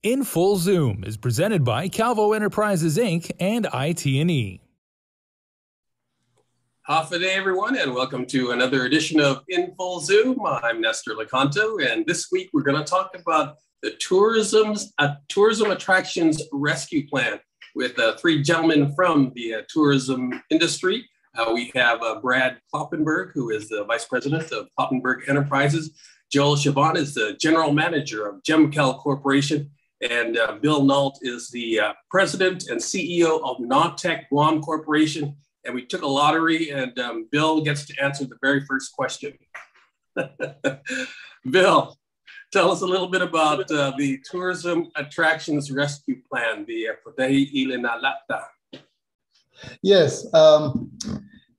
In Full Zoom is presented by Calvo Enterprises, Inc. and IT&E. Half a day, everyone, and welcome to another edition of In Full Zoom. I'm Nestor Licanto, and this week we're going to talk about the tourism attractions rescue plan with three gentlemen from the tourism industry. We have Brad Kloppenburg, who is the Vice President of Kloppenburg Enterprises. Joel Chabanne is the General Manager of GemKel Corporation. And Bill Nault is the President and CEO of Nautech Guam Corporation. And we took a lottery, and Bill gets to answer the very first question. Bill, tell us a little bit about the Tourism Attractions Rescue Plan, the Potehi Ilinalata. Yes,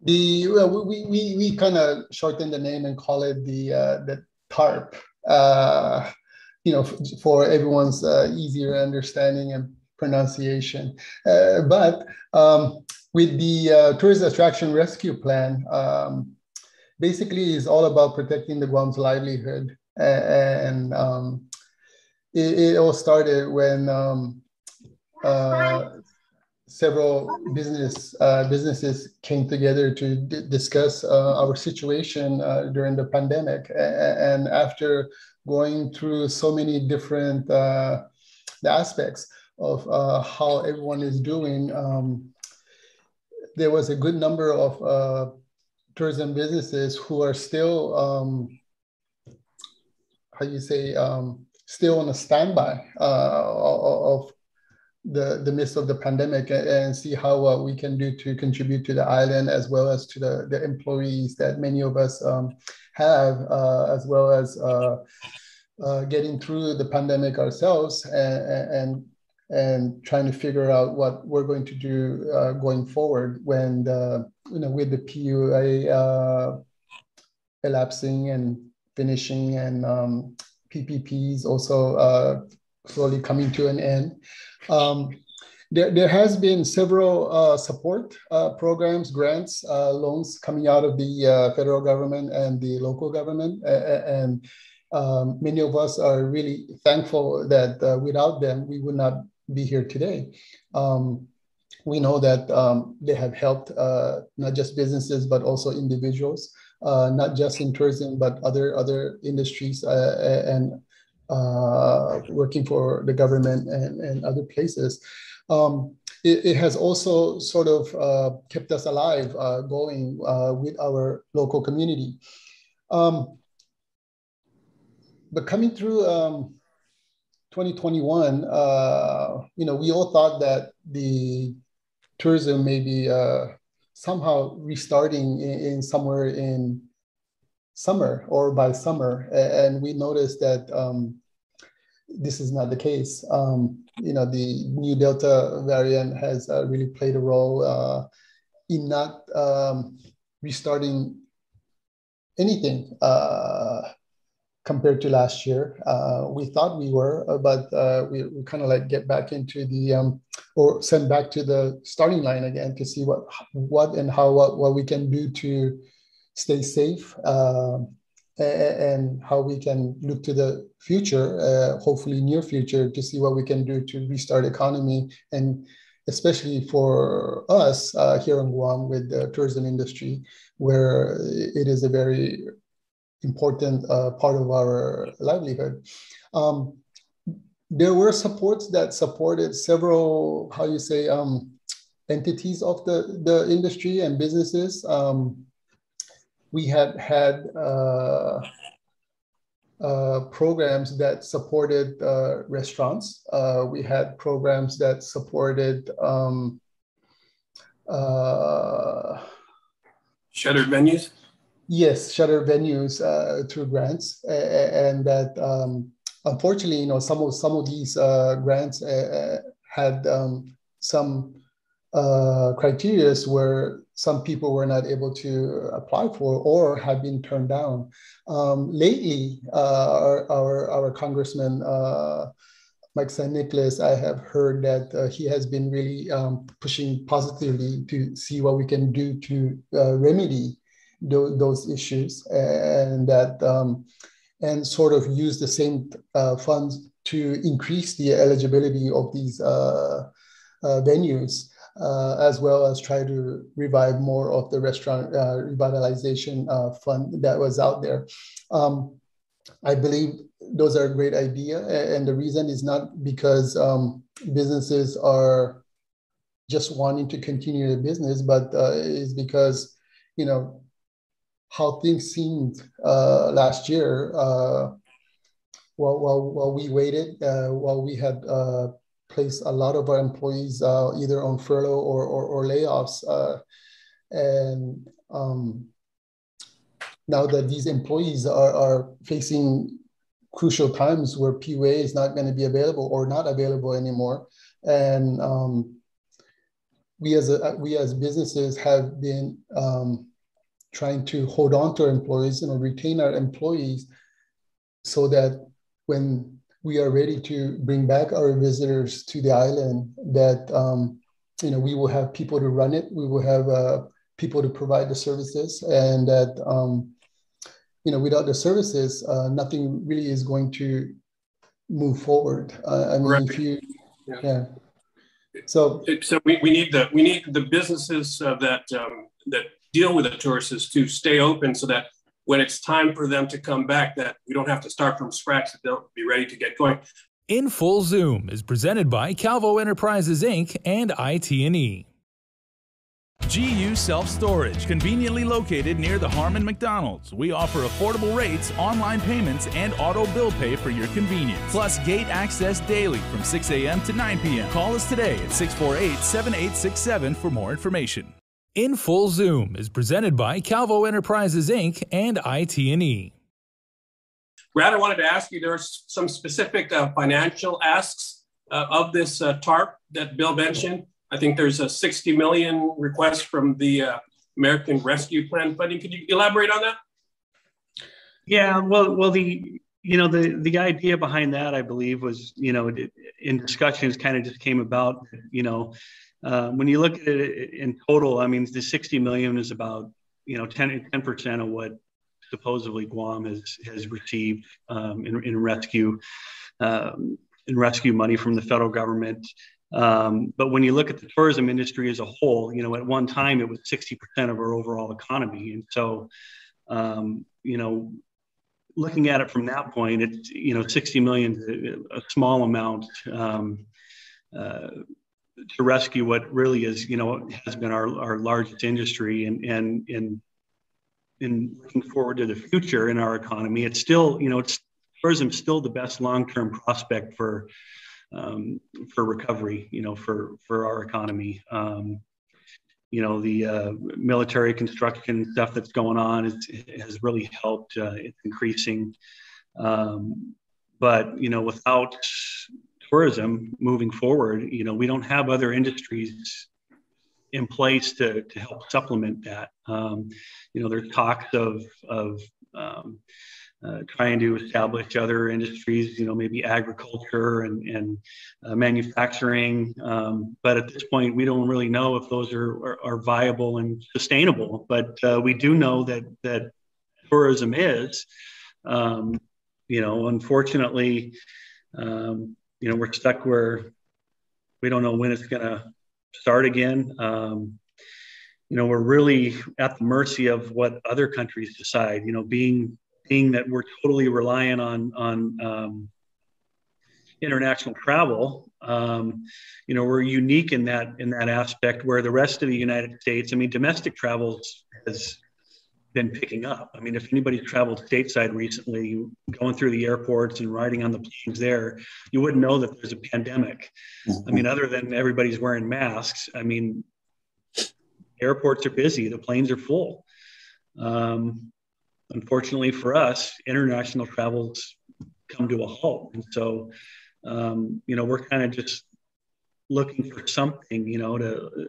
we kind of shorten the name and call it the TARP. For everyone's easier understanding and pronunciation. But with the Tourist Attraction Rescue Plan, basically is all about protecting the Guam's livelihood. And it all started when several businesses came together to discuss our situation during the pandemic. And after going through so many different the aspects of how everyone is doing, there was a good number of tourism businesses who are still, still on a standby of the midst of the pandemic, and see how we can do to contribute to the island, as well as to the employees that many of us have, as well as getting through the pandemic ourselves, and trying to figure out what we're going to do going forward when with the PUA elapsing and finishing, and PPPs also slowly coming to an end. There has been several support programs, grants, loans coming out of the federal government and the local government, and many of us are really thankful that without them, we would not be here today. We know that they have helped not just businesses, but also individuals, not just in tourism, but other industries, and working for the government and other places. It has also sort of kept us alive, going with our local community. But coming through 2021, we all thought that the tourism may be somehow restarting in somewhere in summer or by summer, and we noticed that this is not the case. The new Delta variant has really played a role in not restarting anything compared to last year. We thought we were, but we kind of like get back into the, or sent back to the starting line again to see what we can do to stay safe, and how we can look to the future, hopefully near future, to see what we can do to restart economy, and especially for us here in Guam with the tourism industry, where it is a very important part of our livelihood. There were supports that supported several, entities of the industry and businesses. We had programs that supported restaurants. We had programs that supported shuttered venues. Yes, shuttered venues through grants, and that unfortunately, some of these grants had some criteria where some people were not able to apply for or have been turned down. Lately, our Congressman Mike San Nicolas, I have heard that he has been really pushing positively to see what we can do to remedy those issues, and that and sort of use the same funds to increase the eligibility of these venues, as well as try to revive more of the restaurant revitalization fund that was out there. I believe those are a great idea. And the reason is not because businesses are just wanting to continue the business, but is because, you know, how things seemed last year while we waited, while we had placed a lot of our employees either on furlough or layoffs. And now that these employees are facing crucial times where PUA is not going to be available or not available anymore. And we as businesses have been trying to hold on to our employees and retain our employees so that when we are ready to bring back our visitors to the island, that you know, we will have people to run it, we will have people to provide the services, and that you know, without the services, nothing really is going to move forward. I mean, right. If you, yeah. So we need the businesses that deal with the tourists to stay open, so that when it's time for them to come back, that we don't have to start from scratch, that they'll be ready to get going. In Full Zoom is presented by Calvo Enterprises Inc. and IT&E. GU Self-Storage, conveniently located near the Harmon McDonald's. We offer affordable rates, online payments, and auto bill pay for your convenience. Plus gate access daily from 6 a.m. to 9 p.m. Call us today at 648-7867 for more information. In Full Zoom is presented by Calvo Enterprises Inc. and IT&E. Brad, I wanted to ask you, there are some specific financial asks of this TARP that Bill mentioned. I think there's a $60 million request from the American Rescue Plan funding. Could you elaborate on that? Yeah, well, the idea behind that, I believe, was, you know, in discussions kind of just came about, you know, when you look at it in total, I mean, the 60 million is about, you know, 10% of what supposedly Guam has received in rescue money from the federal government. But when you look at the tourism industry as a whole, you know, at one time it was 60% of our overall economy. And so, you know, looking at it from that point, it's, you know, 60 million is a small amount to rescue what really is, you know, has been our largest industry. And in looking forward to the future in our economy, it's still, you know, tourism is still the best long-term prospect for recovery, you know, for our economy. You know, the military construction stuff that's going on has really helped. It's increasing. But, you know, without tourism moving forward, you know, we don't have other industries in place to help supplement that. You know, there's talks of trying to establish other industries, you know, maybe agriculture and manufacturing. But at this point, we don't really know if those are viable and sustainable. But we do know that tourism is. You know, unfortunately, you know, we're stuck where we don't know when it's going to start again. You know, we're really at the mercy of what other countries decide, you know, being that we're totally reliant on international travel. You know, we're unique in that aspect, where the rest of the United States, I mean, domestic travel has been picking up. I mean, if anybody's traveled stateside recently, going through the airports and riding on the planes there, you wouldn't know that there's a pandemic. I mean, other than everybody's wearing masks, I mean, airports are busy, the planes are full. Unfortunately for us, international travel's come to a halt. And so, you know, we're kind of just looking for something, you know,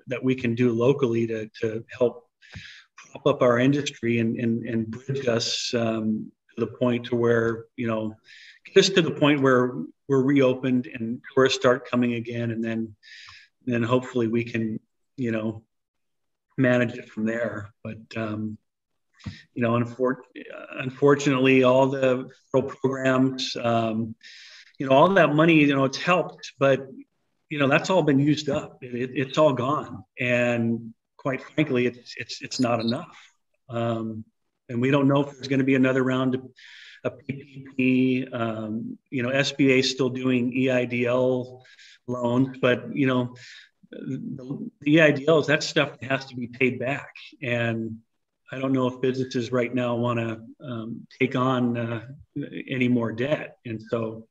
that we can do locally to help prop up our industry and bridge us to the point to where, you know, get us to the point where we're reopened and tourists start coming again. And then hopefully we can, you know, manage it from there. But, you know, unfortunately, all the federal programs, you all that money, it's helped, but that's all been used up. It's all gone, and quite frankly, it's not enough. And we don't know if there's going to be another round of PPP. SBA is still doing EIDL loans, but the EIDLs, that stuff has to be paid back, and I don't know if businesses right now want to take on any more debt, and so.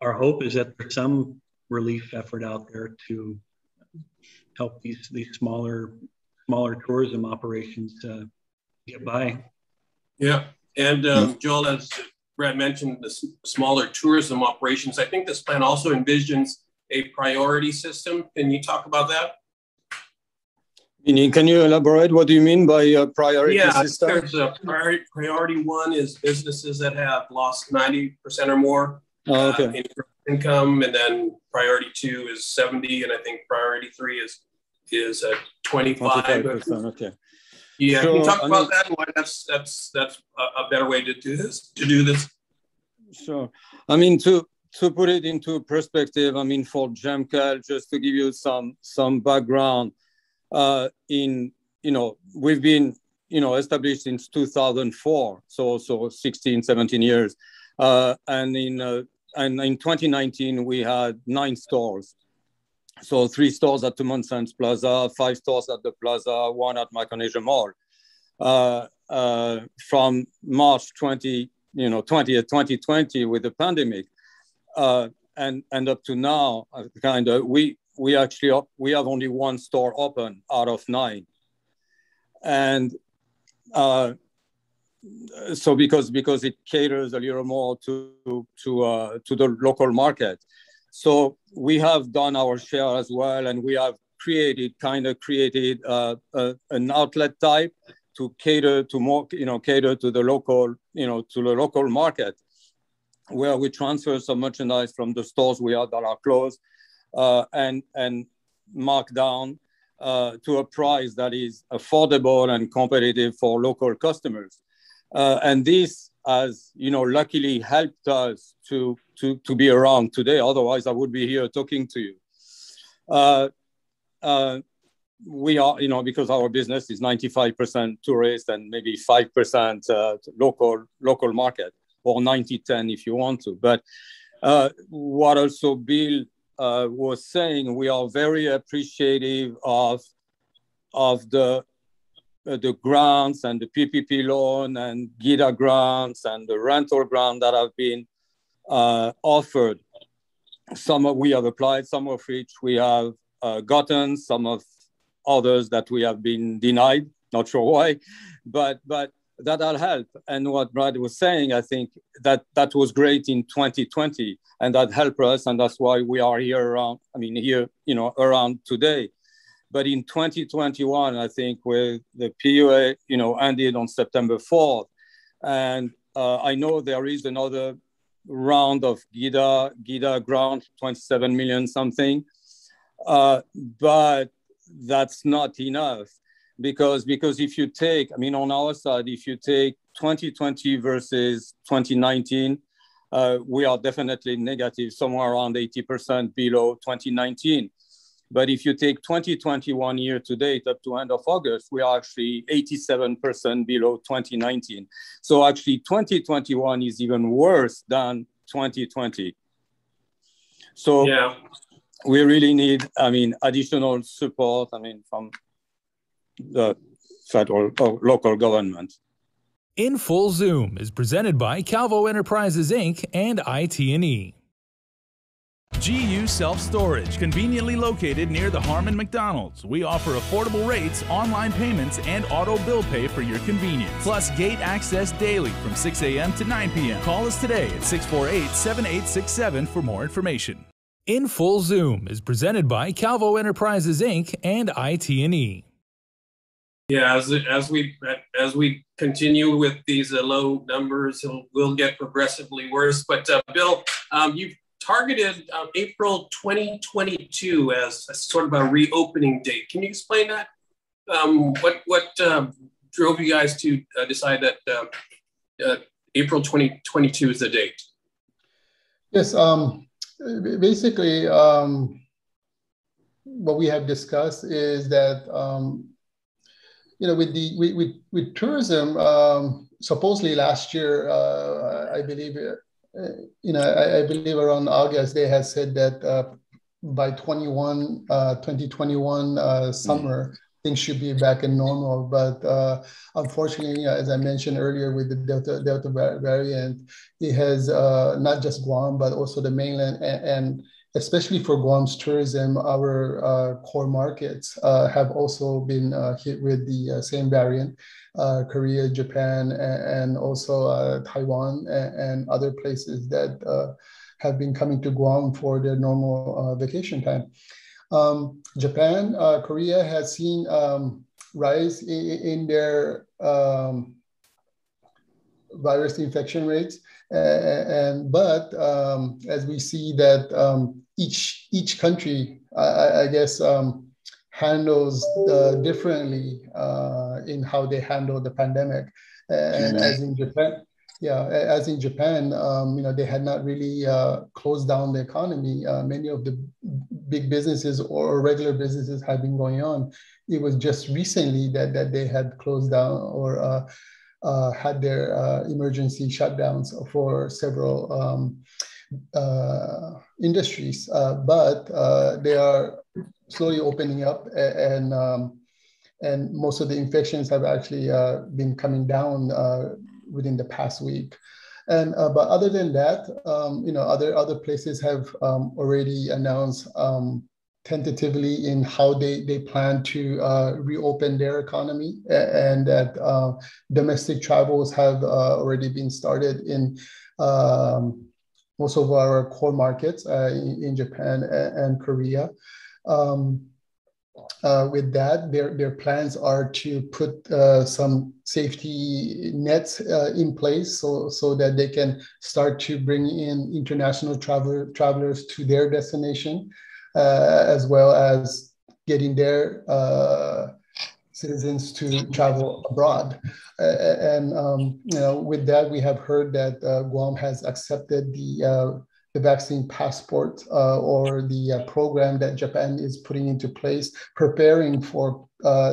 Our hope is that there's some relief effort out there to help these smaller tourism operations get by. Yeah, and Joel, as Brad mentioned, the smaller tourism operations, I think this plan also envisions a priority system. Can you talk about that? Can you elaborate? What do you mean by a priority system? There's a priority one is businesses that have lost 90% or more in income, and then priority 2 is 70, and I think priority 3 is 25%. Okay. Yeah, so, can you talk about that and why that's a better way to do this? Sure. I mean, to put it into perspective, I mean, for GemKel, just to give you some background. We've been, established since 2004, so 16, 17 years. And in 2019, we had 9 stores. So 3 stores at Tumon Sands Plaza, 5 stores at the Plaza, 1 at Micronesia Mall. From March 2020 with the pandemic, and up to now, we have only 1 store open out of 9, and so because it caters a little more to the local market, so we have done our share as well, and we have created an outlet type to cater to more cater to the local market, where we transfer some merchandise from the stores that are closed. And mark down to a price that is affordable and competitive for local customers. And this has, luckily helped us to be around today. Otherwise, I would be here talking to you. We are, because our business is 95% tourist and maybe 5% local market, or 90-10 if you want to. But what also Bill was saying, we are very appreciative of the grants and the PPP loan and GIDA grants and the rental grant that have been offered. Some we have applied, some of which we have gotten, some of others that we have been denied, not sure why, but that'll help. And what Brad was saying, I think that was great in 2020, and that helped us, and that's why we are here around today. But in 2021, I think with the PUA, ended on September 4th, and I know there is another round of GIDA grant, 27 million something, but that's not enough. Because if you take, on our side, if you take 2020 versus 2019, we are definitely negative, somewhere around 80% below 2019. But if you take 2021 year to date up to end of August, we are actually 87% below 2019. So actually 2021 is even worse than 2020. So we really need, additional support, from the federal or local government. In Full Zoom is presented by Calvo Enterprises Inc. and IT&E. GU Self-Storage, conveniently located near the Harmon McDonald's. We offer affordable rates, online payments, and auto bill pay for your convenience. Plus gate access daily from 6 a.m. to 9 p.m. Call us today at 648-7867 for more information. In Full Zoom is presented by Calvo Enterprises Inc. and IT&E. Yeah, as we continue with these low numbers, we'll get progressively worse. But Bill, you've targeted April 2022 as sort of a reopening date. Can you explain that? What drove you guys to decide that April 2022 is the date. Yes, basically, what we have discussed is that, with tourism, supposedly last year, I believe, I believe around August, they had said that by 2021 summer, things should be back in normal. But unfortunately, as I mentioned earlier, with the Delta variant, it has not just Guam, but also the mainland, and especially for Guam's tourism, our core markets have also been hit with the same variant. Korea, Japan, and also Taiwan and other places that have been coming to Guam for their normal vacation time. Japan, Korea has seen rise in their virus infection rates, but as we see that each country, I guess, handles differently in how they handle the pandemic. And as in Japan, they had not really closed down the economy. Many of the big businesses or regular businesses have been going on. It was just recently that they had closed down or had their emergency shutdowns for several industries, but they are slowly opening up, and most of the infections have actually been coming down within the past week. And but other than that, other places have already announced tentatively in how they plan to reopen their economy, and that domestic travels have already been started in most of our core markets in Japan and Korea. With that, their plans are to put some safety nets in place so that they can start to bring in international travelers to their destination, as well as getting their citizens to travel abroad. With that, we have heard that Guam has accepted the vaccine passport or the program that Japan is putting into place, preparing for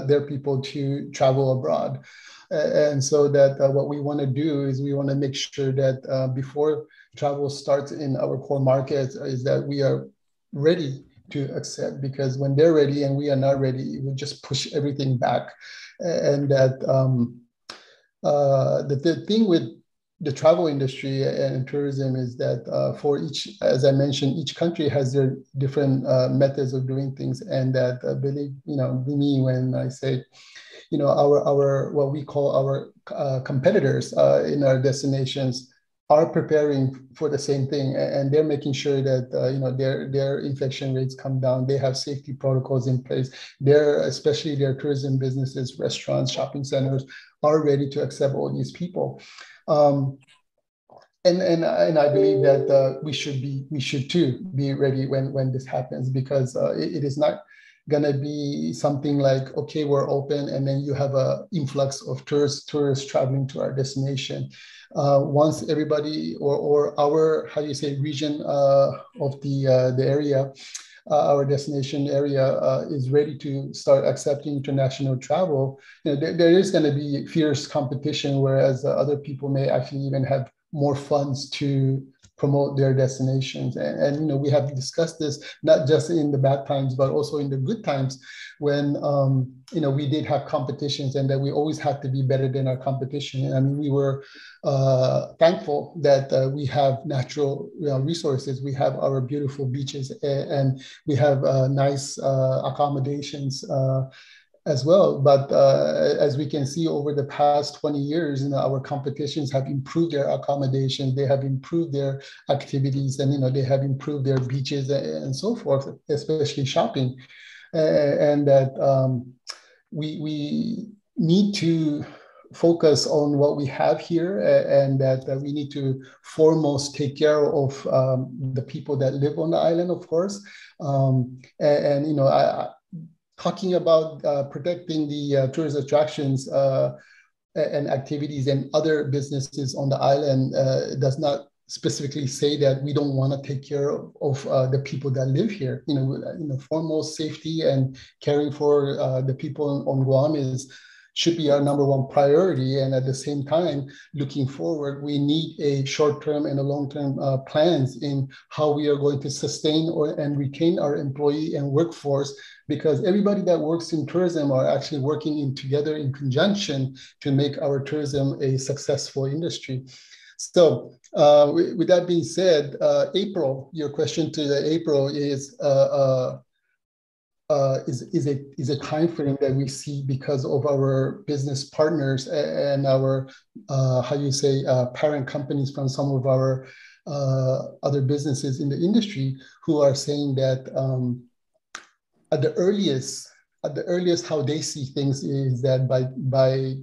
their people to travel abroad. And so that what we want to do is we want to make sure that before travel starts in our core markets is that we are ready to accept, because when they're ready and we are not ready, it will just push everything back. And that the thing with the travel industry and tourism is that for each, as I mentioned, each country has their different methods of doing things, and that believe me when I say, our what we call our competitors in our destinations are preparing for the same thing, and they're making sure that their infection rates come down. They have safety protocols in place. Especially their tourism businesses, restaurants, shopping centers are ready to accept all these people. And I believe that we should too be ready when this happens, because it is not going to be something like, okay, we're open, and then you have an influx of tourists traveling to our destination. Once everybody or our, region of the area, our destination area is ready to start accepting international travel, there is going to be fierce competition, whereas other people may actually even have more funds to promote their destinations. And we have discussed this not just in the bad times, but also in the good times, when we did have competitions, and that we always had to be better than our competition. I mean, we were thankful that we have natural resources. We have our beautiful beaches, and we have nice accommodations as well. But as we can see over the past 20 years, our competitions have improved their accommodations, they have improved their activities, and they have improved their beaches and so forth, especially shopping. And that we need to focus on what we have here, and that we need to foremost take care of the people that live on the island, of course. Talking about protecting the tourist attractions, and activities and other businesses on the island does not specifically say that we don't want to take care of the people that live here. Foremost safety and caring for the people on Guam should be our number one priority. And at the same time, looking forward, we need a short-term and a long-term plans in how we are going to sustain and retain our employee and workforce, because everybody that works in tourism are actually working together in conjunction to make our tourism a successful industry. So with that being said, April, your question to the April is a time frame that we see because of our business partners and our parent companies from some of our other businesses in the industry who are saying that at the earliest how they see things is that by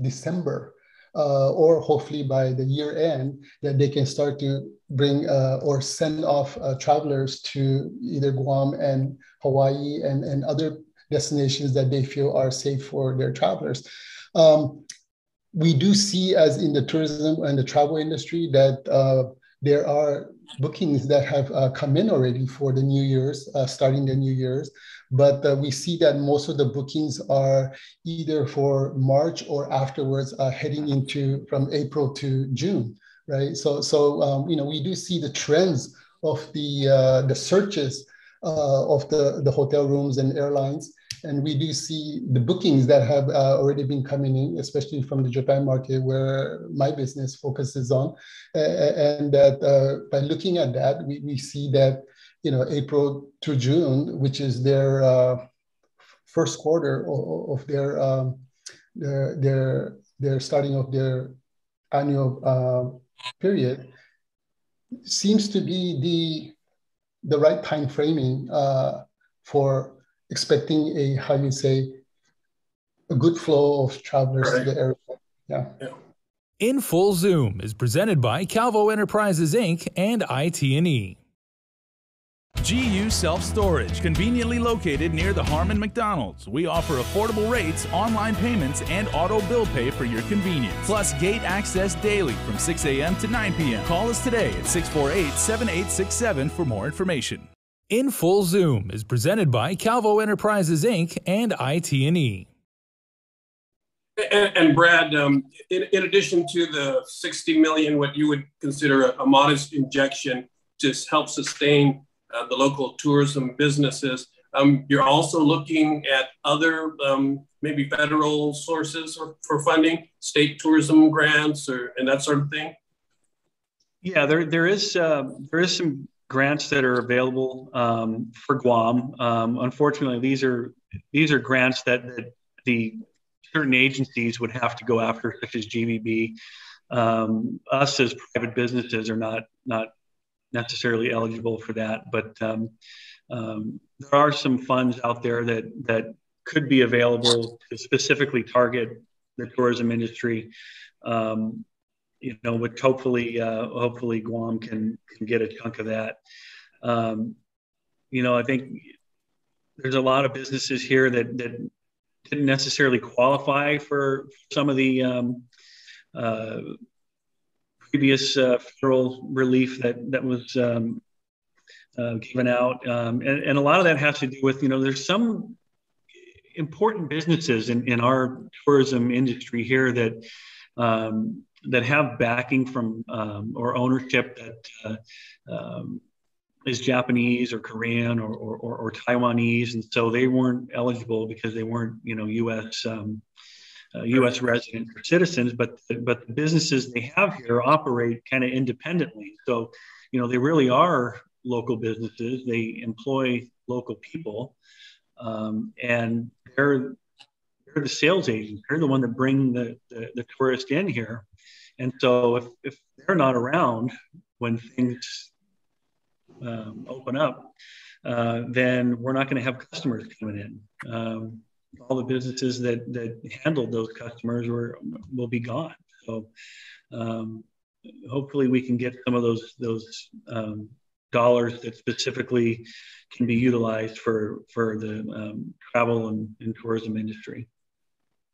December or hopefully by the year end, that they can start to bring or send off travelers to either Guam and Hawaii and other destinations that they feel are safe for their travelers. We do see, as in the tourism and the travel industry, that there are bookings that have come in already for the New Year's, starting the New Year's. But we see that most of the bookings are either for March or afterwards, heading into from April to June, right? So we do see the trends of the searches of the hotel rooms and airlines, and we do see the bookings that have already been coming in, especially from the Japan market, where my business focuses on, and that by looking at that, we see that April to June, which is their first quarter of their starting of their annual period, seems to be the right time framing for expecting a good flow of travelers to the area. Yeah. In Full Zoom is presented by Calvo Enterprises Inc. and IT&E. GU Self-Storage, conveniently located near the Harmon McDonald's. We offer affordable rates, online payments, and auto bill pay for your convenience. Plus gate access daily from 6 a.m. to 9 p.m. Call us today at 648-7867 for more information. In Full Zoom is presented by Calvo Enterprises Inc. and IT&E. And Brad, in addition to the $60 million, what you would consider a modest injection to help sustain the local tourism businesses, you're also looking at other maybe federal sources for funding, state tourism grants and that sort of thing? Yeah, there is some grants that are available for Guam. Unfortunately, these are grants that the certain agencies would have to go after, such as GVB. Us as private businesses are not necessarily eligible for that, but there are some funds out there that could be available to specifically target the tourism industry. Which hopefully Guam can get a chunk of that. I think there's a lot of businesses here that didn't necessarily qualify for some of the previous federal relief that was given out, and a lot of that has to do with there's some important businesses in our tourism industry here that have backing from or ownership that is Japanese or Korean or Taiwanese, and so they weren't eligible because they weren't U.S. residents or citizens, but the businesses they have here operate kind of independently. So, they really are local businesses. They employ local people, and they're the sales agents. They're the one that bring the tourist in here. And so if they're not around when things open up, then we're not going to have customers coming in. All the businesses that handled those customers will be gone. So hopefully we can get some of those dollars that specifically can be utilized for the travel and tourism industry.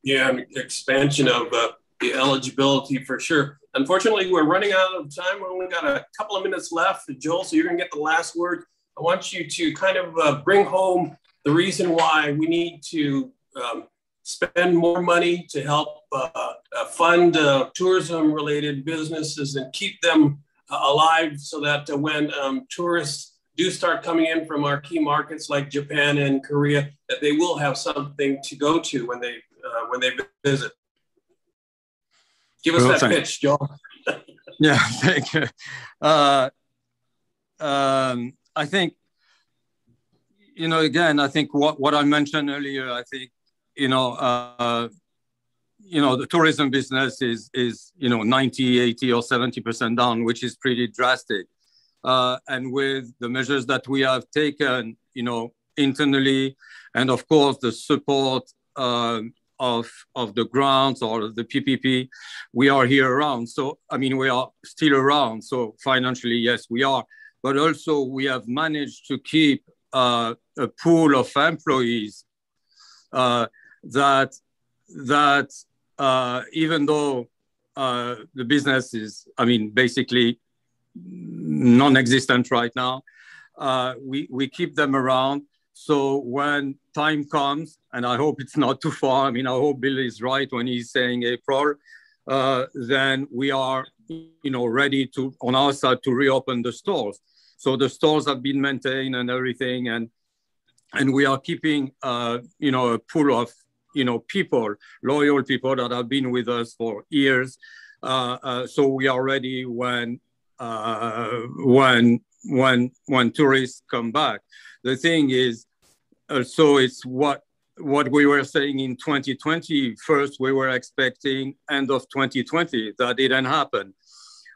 Yeah, and expansion of the eligibility for sure. Unfortunately, we're running out of time. We only got a couple of minutes left. Joel, so you're going to get the last word. I want you to kind of bring home the reason why we need to spend more money to help fund tourism-related businesses and keep them alive so that when tourists do start coming in from our key markets like Japan and Korea, that they will have something to go to when they visit. Give us that pitch, Joel. Yeah, thank you. I think, again, I think what I mentioned earlier, I think, the tourism business is 90, 80 or 70% down, which is pretty drastic. And with the measures that we have taken, internally, and of course the support of the grants or the PPP, we are here around. So, we are still around. So financially, yes, we are. But also we have managed to keep a pool of employees that even though the business is, basically non-existent right now, we keep them around. So when time comes, and I hope it's not too far, I hope Bill is right when he's saying April, then we are, ready to, on our side, to reopen the stores. So the stores have been maintained and everything, and we are keeping, a pool of, people, loyal people that have been with us for years. So we are ready when tourists come back. The thing is, also it's what we were saying in 2020. First, we were expecting end of 2020. That didn't happen.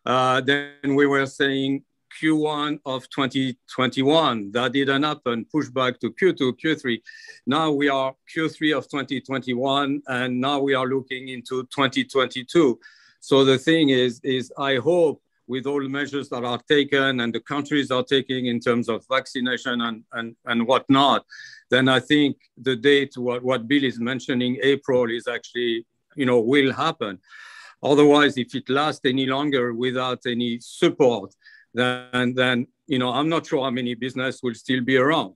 Then we were saying Q1 of 2021. That didn't happen. Pushed back to Q2, Q3. Now we are Q3 of 2021, and now we are looking into 2022. So the thing is I hope, with all the measures that are taken and the countries are taking in terms of vaccination and whatnot, then I think the date, what Bill is mentioning, April, is actually, will happen. Otherwise, if it lasts any longer without any support, then I'm not sure how many business will still be around.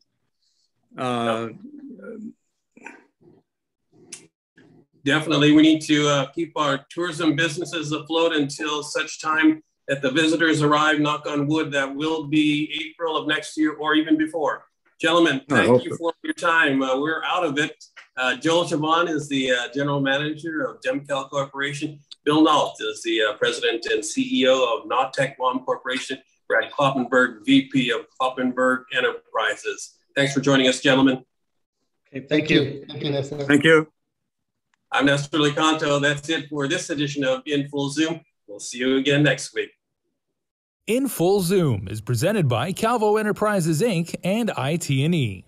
Definitely, we need to keep our tourism businesses afloat until such time that the visitors arrive, knock on wood, that will be April of next year or even before. Gentlemen, thank you for your time. We're out of it. Joel Chabanne is the General Manager of GemKel Corporation. Bill Nault is the President and CEO of Nautech Guam Corporation. Brad Kloppenburg, VP of Kloppenburg Enterprises. Thanks for joining us, gentlemen. Okay, thank you. Thank you, Nestor. Thank you. I'm Nestor Licanto. That's it for this edition of In Full Zoom. We'll see you again next week. In Full Zoom is presented by Calvo Enterprises, Inc. and IT&E.